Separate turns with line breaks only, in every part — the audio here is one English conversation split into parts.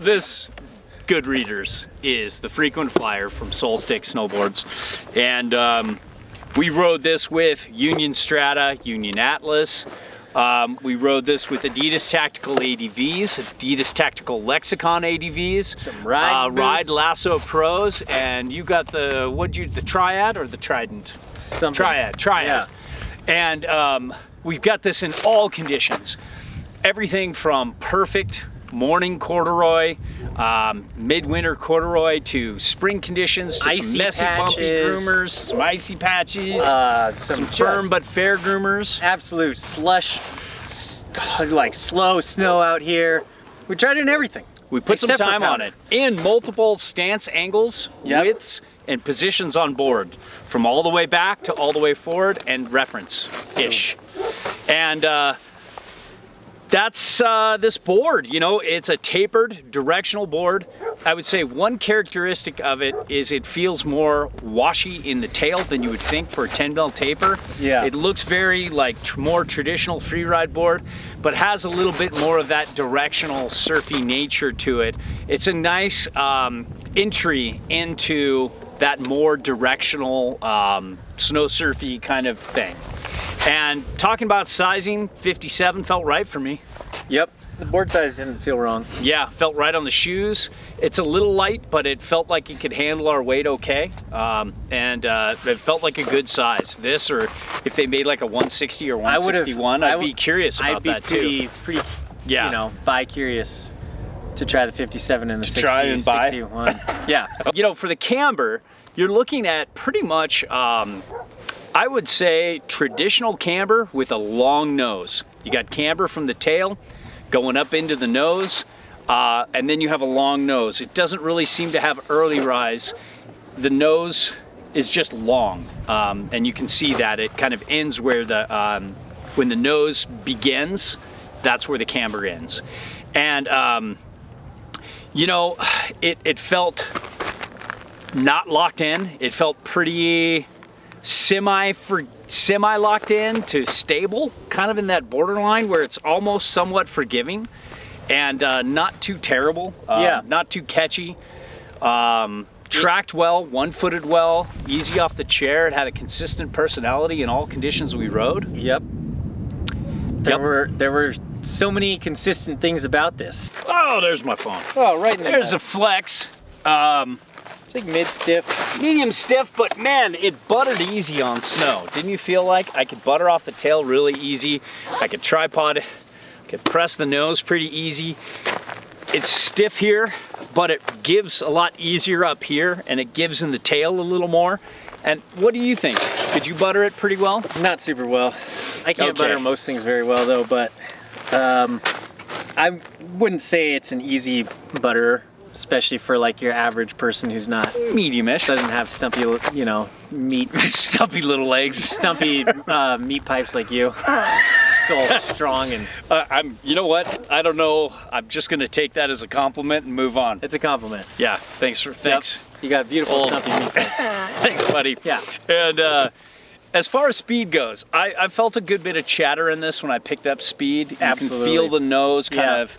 this, good readers, is the frequent flyer from Solstick Snowboards. And we rode this with Union Strata, Union Atlas. We rode this with Adidas Tactical ADVs, Adidas Tactical Lexicon ADVs,
some Ride
Lasso Pros, and you got the, the Triad or the Trident?
Something.
Triad.
Yeah.
And we've got this in all conditions. Everything from perfect morning corduroy, midwinter corduroy, to spring conditions, to some messy, bumpy groomers, some icy patches, some firm but fair groomers.
Absolute slush, like slow snow out here. We tried it in everything.
We put some time on it. In multiple stance angles, widths, and positions on board, from all the way back to all the way forward and reference-ish. And that's this board. You know, it's a tapered directional board. I would say one characteristic of it is it feels more washy in the tail than you would think for a 10mm taper.
Yeah.
It looks very like more traditional freeride board, but has a little bit more of that directional surfy nature to it. It's a nice entry into that more directional snow surfy kind of thing. And talking about sizing, 57 felt right for me.
Yep, the board size didn't feel wrong.
Yeah, felt right on the shoes. It's a little light, but it felt like it could handle our weight okay. And it felt like a good size. This, or if they made like a 160 or 161, I'd be curious about that too. Pretty, yeah.
You know, bi-curious to try the 57 and the 60,
try and
61. Yeah.
You know, for the camber, you're looking at pretty much, I would say, traditional camber with a long nose. You got camber from the tail going up into the nose, and then you have a long nose. It doesn't really seem to have early rise. The nose is just long, and you can see that it kind of ends where the, when the nose begins, that's where the camber ends. And, you know, it felt not locked in. It felt pretty semi locked in to stable, kind of in that borderline where it's almost somewhat forgiving and not too terrible, not too catchy. Tracked well, one-footed well, easy off the chair. It had a consistent personality in all conditions we rode.
Yep. There were so many consistent things about this.
Oh, there's my phone.
Oh, right in there.
There's a flex.
It's like mid-stiff.
Medium stiff, but man, it buttered easy on snow. Didn't you feel like I could butter off the tail really easy? I could tripod, could press the nose pretty easy. It's stiff here, but it gives a lot easier up here, and it gives in the tail a little more. And what do you think? Could you butter it pretty well?
Not super well. I can't butter most things very well though, but I wouldn't say it's an easy butter, especially for like your average person who's not
medium-ish,
doesn't have stumpy, you know, meat
stumpy little legs,
stumpy meat pipes like you. Still strong and
you know what? I don't know. I'm just gonna take that as a compliment and move on.
It's a compliment.
Yeah. Thanks.
Yep. You got beautiful stumpy meat pipes.
Thanks, buddy.
Yeah.
And as far as speed goes, I felt a good bit of chatter in this when I picked up speed.
Absolutely.
You can feel the nose kind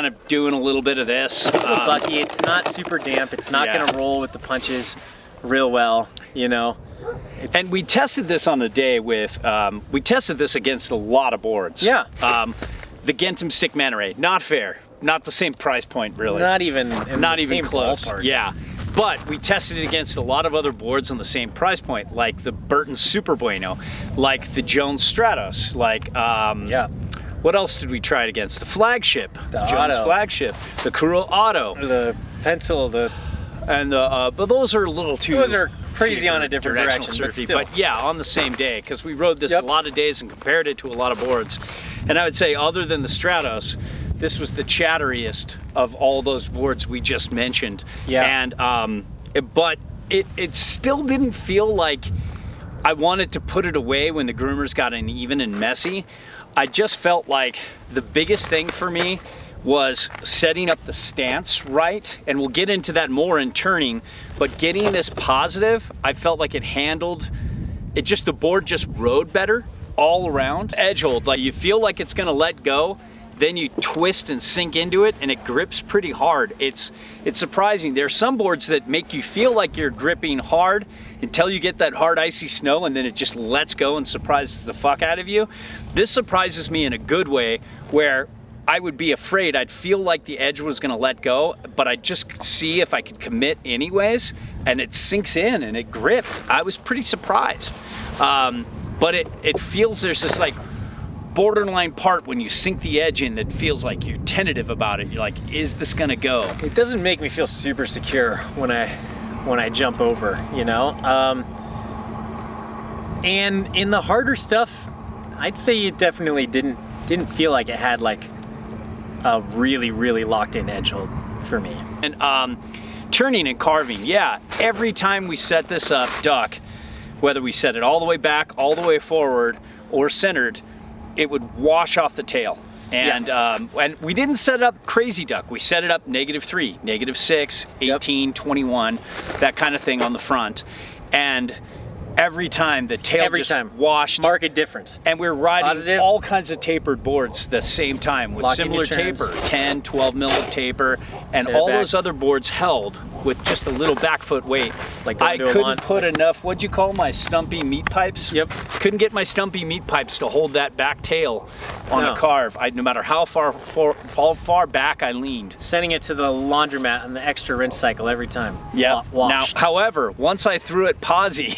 of doing a little bit of this.
A little bucky. It's not super damp. It's not gonna roll with the punches real well, you know.
And we tested this on a day with, we tested this against a lot of boards.
Yeah.
The Gentum Stick Manta Ray, not fair. Not the same price point, really.
Not even
close.
Ballpark.
Yeah. But we tested it against a lot of other boards on the same price point, like the Burton Super Bueno, like the Jones Stratos, like, what else did we try it against? The Flagship, the Jones Flagship, the Kuro Auto.
The Pencil,
and the, but those are a little too...
Those are crazy on a different direction,
surfy, but yeah, on the same day, because we rode this a lot of days and compared it to a lot of boards. And I would say, other than the Stratos, this was the chatteriest of all those boards we just mentioned.
Yeah.
And, but it still didn't feel like I wanted to put it away when the groomers got uneven and messy. I just felt like the biggest thing for me was setting up the stance right, and we'll get into that more in turning, but getting this positive, I felt like it handled, the board just rode better all around. Edge hold, like you feel like it's gonna let go, then you twist and sink into it, and it grips pretty hard. It's surprising. There are some boards that make you feel like you're gripping hard until you get that hard icy snow, and then it just lets go and surprises the fuck out of you. This surprises me in a good way, where I would be afraid. I'd feel like the edge was gonna let go, but I'd just see if I could commit anyways, and it sinks in and it gripped. I was pretty surprised. But it feels there's this like borderline part when you sink the edge in that feels like you're tentative about it. You're like, is this gonna go?
It doesn't make me feel super secure when I jump over, you know? And in the harder stuff, I'd say you definitely didn't feel like it had like a really, really locked in edge hold for me.
And turning and carving, yeah, every time we set this up, duck, whether we set it all the way back, all the way forward, or centered, it would wash off the tail. And and we didn't set it up crazy duck. We set it up -3, -6, 18, 21, that kind of thing on the front. And every time the tail washed.
Market difference.
And we're riding all kinds of tapered boards the same time with similar taper, 10, 12 mil of taper, and all those other boards held with just a little back foot weight.
Like
I couldn't put enough, what'd you call my stumpy meat pipes?
Yep.
Couldn't get my stumpy meat pipes to hold that back tail on a carve. No matter how far back I leaned.
Sending it to the laundromat and the extra rinse cycle every time.
Yeah. Now, however, once I threw it posy,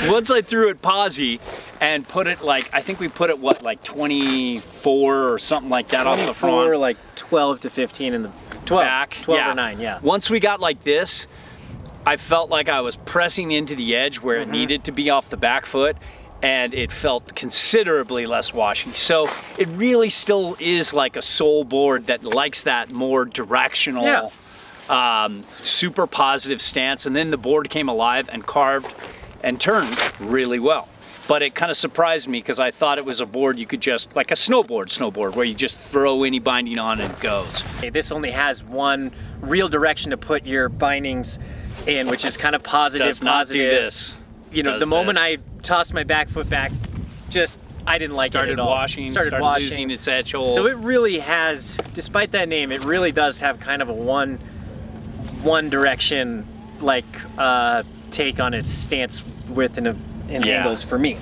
once I threw it posy and put it like, I think we put it what, like 24 or something like that off the front.
24, like 12 to 15 in the 12,
back.
12 or 9, yeah.
Once we got like this, I felt like I was pressing into the edge where it needed to be off the back foot, and it felt considerably less washy. So it really still is like a sole board that likes that more directional, super positive stance. And then the board came alive and carved and turned really well. But it kind of surprised me because I thought it was a board you could just, like a snowboard where you just throw any binding on and it goes.
This only has one real direction to put your bindings in, which is kind of positive.
Does not do this.
You know, the moment I tossed my back foot back, I didn't like it at all.
Started washing, losing its edge hold.
So it really has, despite that name, it really does have kind of a one direction like take on its stance width and angles for me.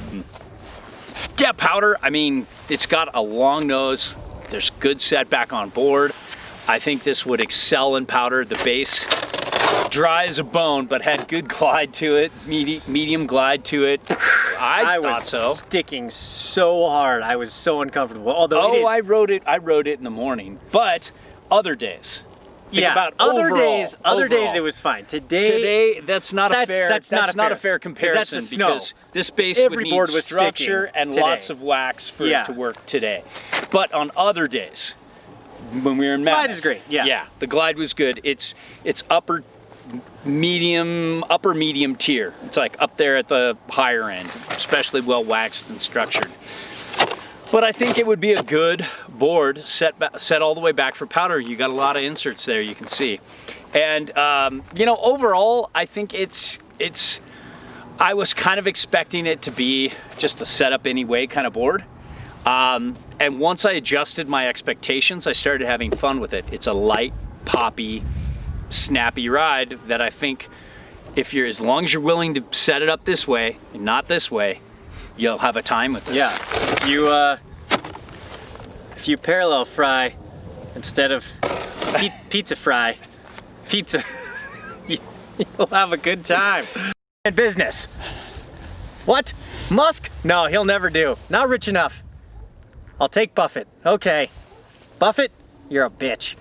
Yeah, powder, I mean, it's got a long nose. There's good setback on board. I think this would excel in powder. The base, dry as a bone, but had good glide to it, medium glide to it. I thought so.
I was sticking so hard. I was so uncomfortable. Although
I rode it in the morning, but other days.
Other days it was fine. Today
that's not a fair comparison because this base would need structure and lots of wax for it to work today. But on other days, when we were in Mammoth,
glide is great. Yeah,
the glide was good. It's upper medium tier. It's like up there at the higher end, especially well waxed and structured. But I think it would be a good board set all the way back for powder. You got a lot of inserts there, you can see. And you know, overall, I think I was kind of expecting it to be just a setup anyway kind of board. And once I adjusted my expectations, I started having fun with it. It's a light, poppy, snappy ride that I think as long as you're willing to set it up this way and not this way, you'll have a time with this.
Yeah, if you parallel fry instead of pizza fry, you'll have a good time. In business. What? Musk? No, he'll never do. Not rich enough. I'll take Buffett. Okay. Buffett, you're a bitch.